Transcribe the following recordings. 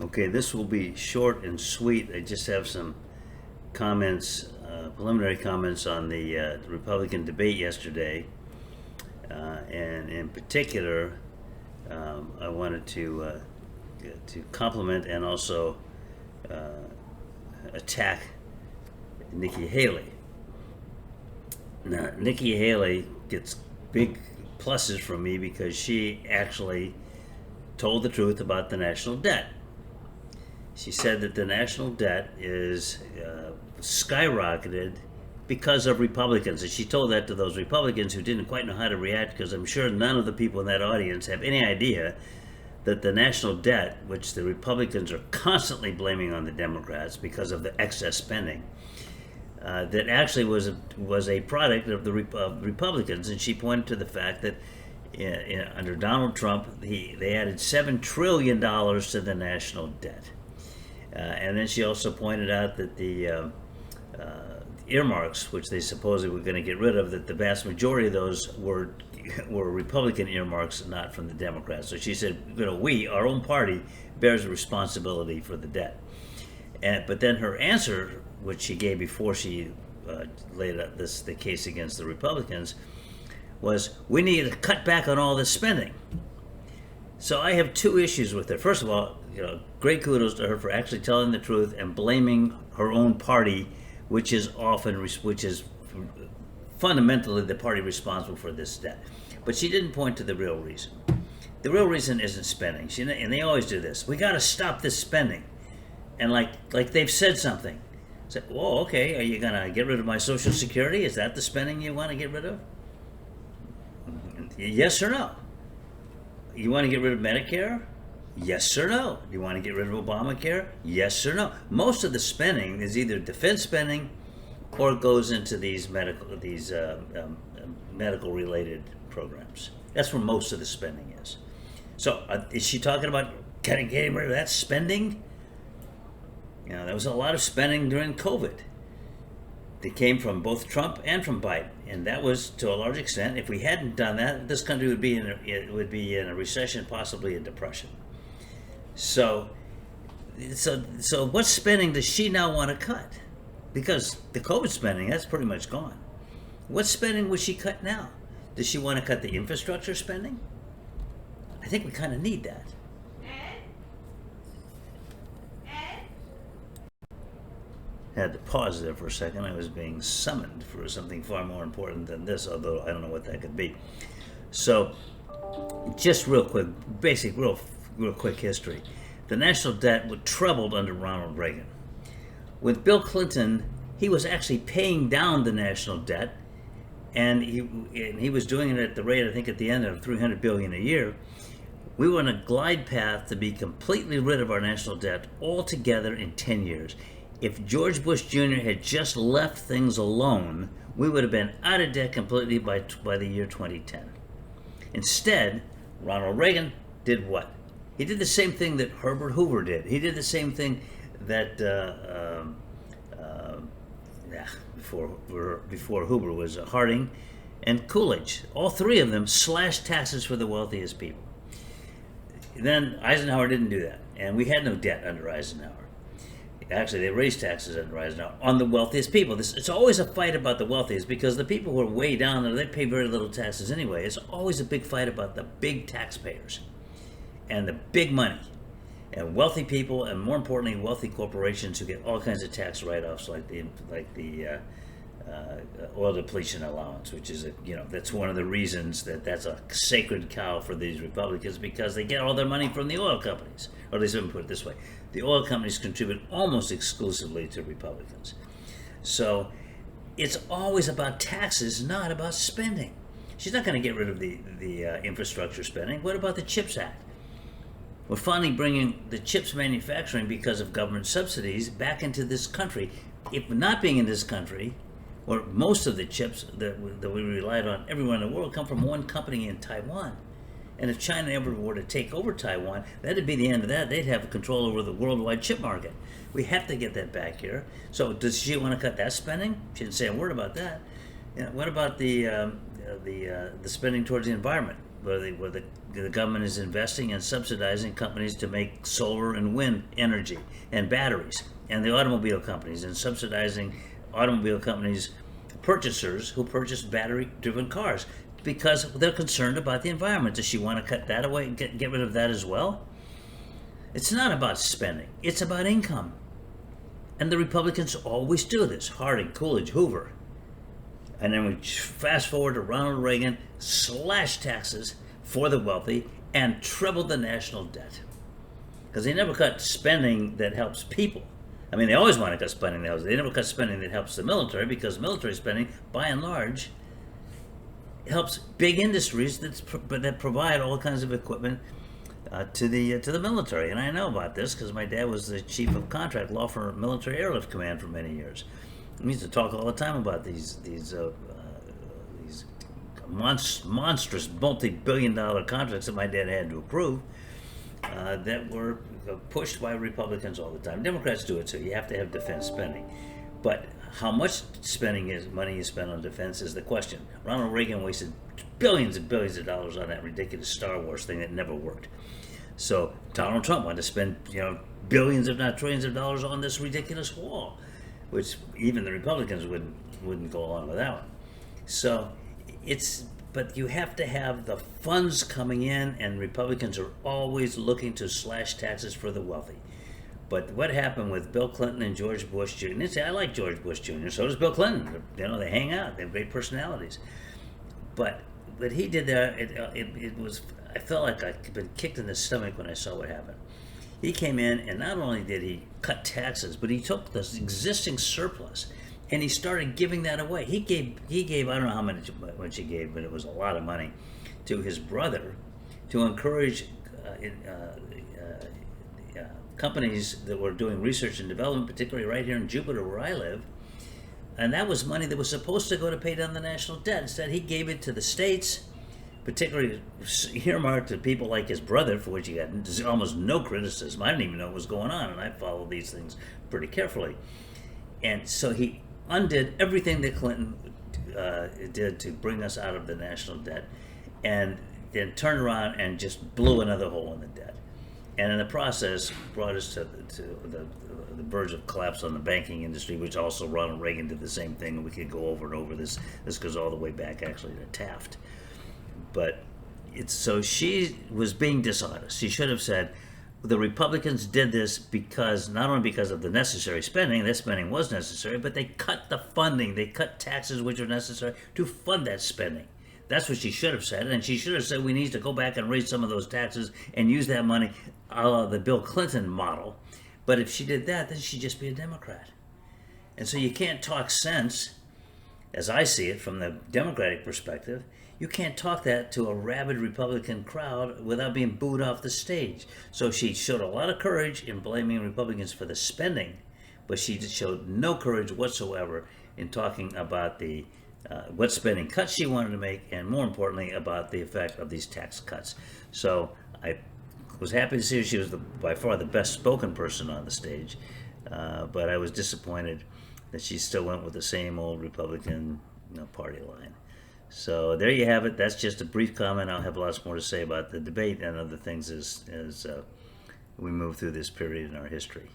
Okay, this will be short and sweet. I just have some comments, preliminary comments on the Republican debate yesterday. And in particular, I wanted to compliment and also attack Nikki Haley. Now, Nikki Haley gets big pluses from me because she actually told the truth about the national debt. She said that the national debt is skyrocketed because of Republicans. And she told that to those Republicans who didn't quite know how to react, because I'm sure none of the people in that audience have any idea that the national debt, which the Republicans are constantly blaming on the Democrats because of the excess spending, that actually was a product of the Republicans. And she pointed to the fact that under Donald Trump, they added $7 trillion to the national debt. And then she also pointed out that the earmarks, which they supposedly were going to get rid of, that the vast majority of those were Republican earmarks, not from the Democrats. So she said, we, our own party, bears responsibility for the debt. But then her answer, which she gave before she laid out the case against the Republicans, was, we need to cut back on all this spending. So I have two issues with it. First of all, great kudos to her for actually telling the truth and blaming her own party, which is fundamentally the party responsible for this debt. But she didn't point to the real reason. The real reason isn't spending. And they always do this. We got to stop this spending. And like they've said something. Say, well, okay, are you going to get rid of my Social Security? Is that the spending you want to get rid of? Yes or no? You want to get rid of Medicare? Yes or no? Do you want to get rid of Obamacare? Yes or no? Most of the spending is either defense spending or it goes into these medical related programs. That's where most of the spending is. So is she talking about getting rid of that spending? There was a lot of spending during COVID. That came from both Trump and from Biden, and that was to a large extent. If we hadn't done that, this country would be in a recession, possibly a depression. So what spending does she now want to cut? Because the COVID spending, that's pretty much gone. What spending would she cut now? Does she want to cut the infrastructure spending? I think we kind of need that. Had to pause there for a second. I was being summoned for something far more important than this, although I don't know what that could be. So, just real quick, real quick history. The national debt was trebled under Ronald Reagan. With Bill Clinton, he was actually paying down the national debt, and he was doing it at the rate, I think, at the end of $300 billion a year. We were on a glide path to be completely rid of our national debt altogether in 10 years. If George Bush Jr. had just left things alone, we would have been out of debt completely by the year 2010. Instead, Ronald Reagan did what? He did the same thing that Herbert Hoover did. He did the same thing that before Hoover was Harding and Coolidge. All three of them slashed taxes for the wealthiest people. Then Eisenhower didn't do that, and we had no debt under Eisenhower. Actually, they raised taxes under Eisenhower on the wealthiest people. It's always a fight about the wealthiest, because the people who are way down there, they pay very little taxes anyway. It's always a big fight about the big taxpayers and the big money. And wealthy people, and more importantly, wealthy corporations who get all kinds of tax write-offs, like the oil depletion allowance, which is that's one of the reasons that's a sacred cow for these Republicans, because they get all their money from the oil companies. Or at least let me put it this way: the oil companies contribute almost exclusively to Republicans. So it's always about taxes, not about spending. She's not going to get rid of the infrastructure spending. What about the CHIPS Act? We're finally bringing the chips manufacturing, because of government subsidies, back into this country. If not being in this country, or most of the chips that we relied on everywhere in the world come from one company in Taiwan. And if China ever were to take over Taiwan, that'd be the end of that. They'd have control over the worldwide chip market. We have to get that back here. So does she want to cut that spending? She didn't say a word about that. What about the spending towards the environment? the government is investing and subsidizing companies to make solar and wind energy and batteries, and the automobile companies, and subsidizing automobile companies purchasers who purchase battery-driven cars because they're concerned about the environment. Does she want to cut that away and get rid of that as well? It's not about spending. It's about income. And the Republicans always do this. Harding, Coolidge, Hoover. And then we fast forward to Ronald Reagan, slashed taxes for the wealthy and trebled the national debt. Because they never cut spending that helps people. I mean, they always want to cut spending. They never cut spending that helps the military, because military spending, by and large, helps big industries that provide all kinds of equipment to the military. And I know about this because my dad was the chief of contract law for Military Airlift Command for many years. We used to talk all the time about these monstrous multi-billion-dollar contracts that my dad had to approve that were pushed by Republicans all the time. Democrats do it too. You have to have defense spending, but how much money is spent on defense is the question. Ronald Reagan wasted billions and billions of dollars on that ridiculous Star Wars thing that never worked. So Donald Trump wanted to spend billions, if not trillions, of dollars on this ridiculous wall, which even the Republicans wouldn't go along with that one. So but you have to have the funds coming in, and Republicans are always looking to slash taxes for the wealthy. But what happened with Bill Clinton and George Bush Jr.? And I like George Bush Jr. So does Bill Clinton. They hang out. They have great personalities. But he did that. It was. I felt like I'd been kicked in the stomach when I saw what happened. He came in, and not only did he cut taxes, but he took this existing surplus and he started giving that away. He gave I don't know how much he gave, but it was a lot of money to his brother to encourage companies that were doing research and development, particularly right here in Jupiter where I live. And that was money that was supposed to go to pay down the national debt. Instead, he gave it to the states, particularly earmarked to people like his brother, for which he got almost no criticism. I didn't even know what was going on, and I follow these things pretty carefully. And so he undid everything that Clinton did to bring us out of the national debt, and then turned around and just blew another hole in the debt. And in the process, brought us to the verge of collapse on the banking industry, which also Ronald Reagan did the same thing, and we could go over and over this. This goes all the way back, actually, to Taft. But so she was being dishonest. She should have said, the Republicans did this because, not only because of the necessary spending, that spending was necessary, but they cut the funding, they cut taxes which are necessary to fund that spending. That's what she should have said, and she should have said we need to go back and raise some of those taxes and use that money a la the Bill Clinton model. But if she did that, then she'd just be a Democrat. And so you can't talk sense, as I see it from the Democratic perspective. You can't talk that to a rabid Republican crowd without being booed off the stage. So she showed a lot of courage in blaming Republicans for the spending, but she showed no courage whatsoever in talking about the what spending cuts she wanted to make, and more importantly, about the effect of these tax cuts. So I was happy to see she was by far the best spoken person on the stage, but I was disappointed that she still went with the same old Republican party line. So there you have it. That's just a brief comment. I'll have lots more to say about the debate and other things as we move through this period in our history.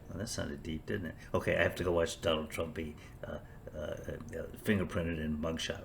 Well, that sounded deep, didn't it? Okay, I have to go watch Donald Trump be fingerprinted and mugshot.